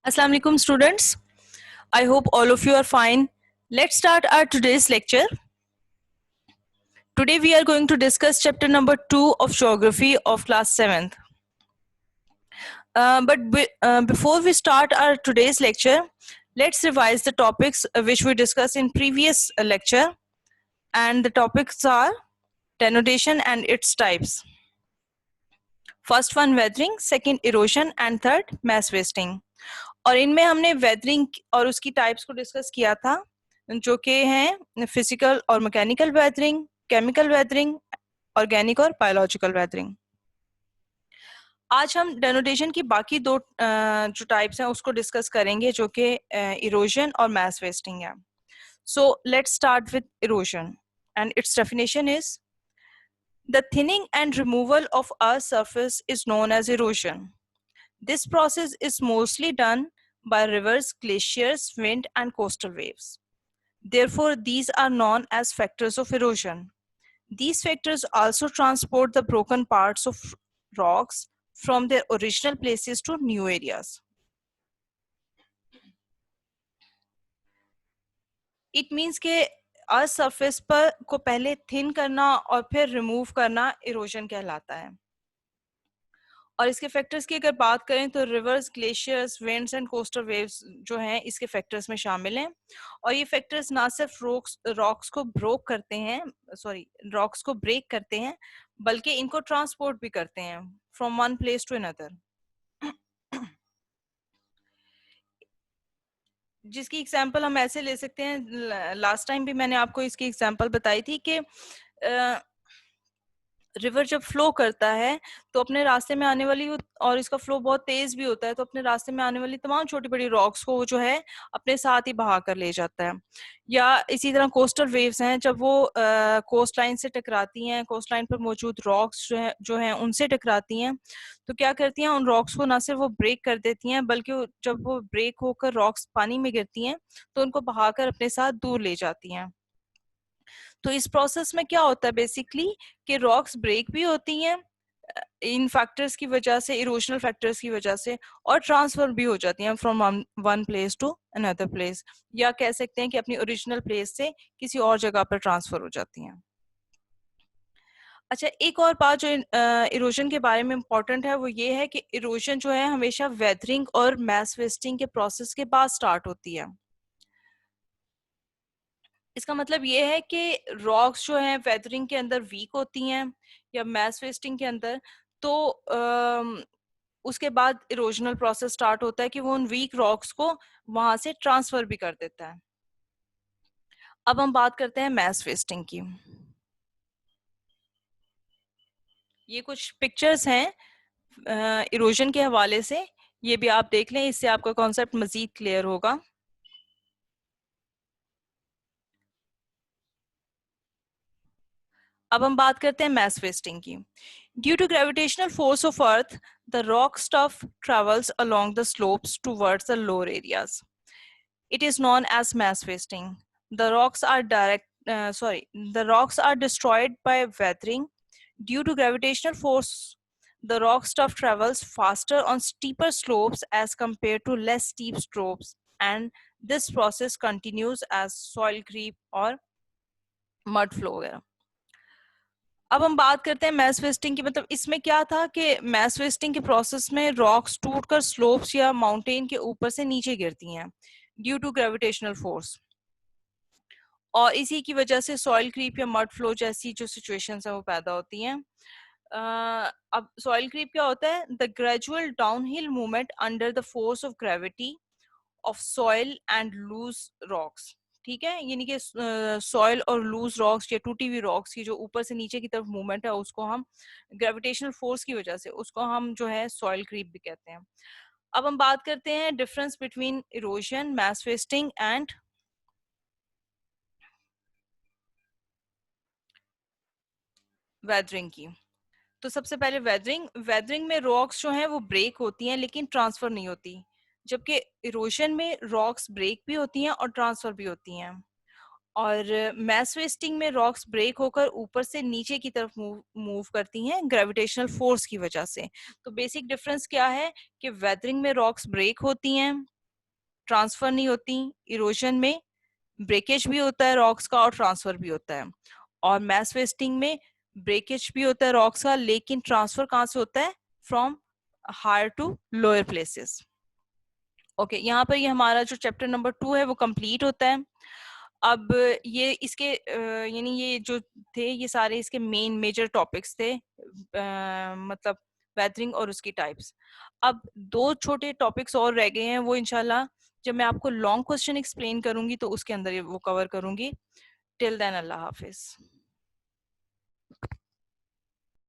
Assalamu alaikum students. I hope all of you are fine. Let's start our today's lecture. Today we are going to discuss chapter number 2 of geography of class 7th. Before we start our today's lecture, let's revise the topics which we discussed in previous lecture, and the topics are denudation and its types. First one weathering, second erosion and third mass wasting. और इनमें हमने weathering और उसकी types को discuss किया था जो कि हैं फिजिकल और mechanical weathering, chemical weathering, organic और बायोलॉजिकल वेदरिंग। आज हम डेनोटेशन की बाकी दो जो टाइप्स हैं उसको डिस्कस करेंगे जो कि इरोजन और मैस वेस्टिंग है। So let's start with erosion and its definition is the thinning and removal of earth surface is known as erosion. This process is mostly done by rivers, glaciers, wind, and coastal waves. Therefore, these are known as factors of erosion. These factors also transport the broken parts of rocks from their original places to new areas. It means कि earth surface पर को पहले thin करना और फिर remove करना erosion कहलाता है। और इसके फैक्टर्स की अगर बात करें तो reverse, glaciers, winds and coastal waves जो हैं इसके फैक्टर्स में शामिल हैं। और ये फैक्टर्स ना सिर्फ रॉक्स को ब्रेक करते हैं बल्कि इनको ट्रांसपोर्ट भी करते हैं from one place to another. जिसकी एग्जांपल हम ऐसे ले सकते हैं, लास्ट टाइम भी मैंने आपको इसकी एग्जांपल बताई थी कि रिवर जब फ्लो करता है तो अपने रास्ते में आने वाली, और इसका फ्लो बहुत तेज भी होता है, तो अपने रास्ते में आने वाली तमाम छोटी बड़ी रॉक्स को वो जो है अपने साथ ही बहा कर ले जाता है। या इसी तरह कोस्टल वेव्स हैं, जब वो कोस्ट लाइन से टकराती हैं, कोस्ट लाइन पर मौजूद रॉक्स जो हैं उनसे टकराती हैं, तो क्या करती हैं, उन रॉक्स को ना सिर्फ वो ब्रेक कर देती हैं बल्कि जब वो ब्रेक होकर रॉक्स पानी में गिरती हैं तो उनको बहाकर अपने साथ दूर ले जाती हैं। तो इस प्रोसेस में क्या होता है बेसिकली कि रॉक्स ब्रेक भी होती हैं इन फैक्टर्स की वजह से, इरोजनल फैक्टर्स की वजह से, और ट्रांसफर भी हो जाती हैं from one place to another place, या कह सकते हैं कि अपनी ओरिजिनल प्लेस से किसी और जगह पर ट्रांसफर हो जाती हैं। अच्छा, एक और बात जो इरोजन के बारे में इम्पोर्टेंट है वो ये है कि इरोजन जो है हमेशा वेदरिंग और मैस वेस्टिंग के प्रोसेस के बाद स्टार्ट होती है। इसका मतलब ये है कि रॉक्स जो हैं वेदरिंग के अंदर वीक होती हैं या मैस वेस्टिंग के अंदर, तो उसके बाद इरोजनल प्रोसेस स्टार्ट होता है कि वो उन वीक रॉक्स को वहां से ट्रांसफर भी कर देता है। अब हम बात करते हैं मैस वेस्टिंग की। ये कुछ पिक्चर्स हैं इरोजन के हवाले से, ये भी आप देख लें, इससे आपका कॉन्सेप्ट मजीद क्लियर होगा। अब हम बात करते हैं मैस वेस्टिंग की। Due to gravitational force of earth, the rock stuff travels along the slopes towards the lower areas. It is known as mass wasting. The rocks are destroyed by weathering. Due to gravitational force, the rock stuff travels faster on steeper slopes as compared to less steep slopes, and this process continues as soil creep or mud flow वगैरह। अब हम बात करते हैं mass wasting की। मतलब इसमें क्या था कि मैस वेस्टिंग के प्रोसेस में रॉक्स टूटकर स्लोप्स या माउंटेन के ऊपर से नीचे गिरती हैं ड्यू टू ग्रेविटेशनल फोर्स, और इसी की वजह से सॉइल क्रीप या मड फ्लो जैसी जो सिचुएशंस है वो पैदा होती हैं। अब सॉइल क्रीप क्या होता है? The gradual downhill movement under the force of gravity of soil and loose rocks. ठीक है, यानी कि सॉइल और लूज रॉक्स या टूटी हुई रॉक्स की जो ऊपर से नीचे की तरफ मूवमेंट है उसको हम ग्रेविटेशनल फोर्स की वजह से उसको हम जो है सॉइल क्रीप भी कहते हैं। अब हम बात करते हैं difference between erosion, mass wasting and weathering की। तो सबसे पहले वेदरिंग में रॉक्स जो हैं वो ब्रेक होती हैं लेकिन ट्रांसफर नहीं होती, जबकि इरोजन में रॉक्स ब्रेक भी होती हैं और ट्रांसफर भी होती हैं। और मैस वेस्टिंग में रॉक्स ब्रेक होकर ऊपर से नीचे की तरफ मूव करती हैं ग्रेविटेशनल फोर्स की वजह से। तो बेसिक डिफरेंस क्या है कि वेदरिंग में रॉक्स ब्रेक होती हैं ट्रांसफर नहीं होती। इरोजन में ब्रेकेज भी होता है रॉक्स का और ट्रांसफर भी होता है। और मैस वेस्टिंग में ब्रेकेज भी होता है रॉक्स का, लेकिन ट्रांसफर कहाँ से होता है? From higher to lower places. Okay, यहाँ पर ये हमारा जो चैप्टर नंबर 2 है वो कंप्लीट होता है। अब ये इसके यानी ये जो थे ये सारे इसके मेन मेजर टॉपिक्स थे, मतलब वेदरिंग और उसकी टाइप्स। अब 2 छोटे टॉपिक्स और रह गए हैं, वो इंशाल्लाह जब मैं आपको लॉन्ग क्वेश्चन एक्सप्लेन करूंगी तो उसके अंदर वो कवर करूंगी। टिल देन अल्लाह हाफिज।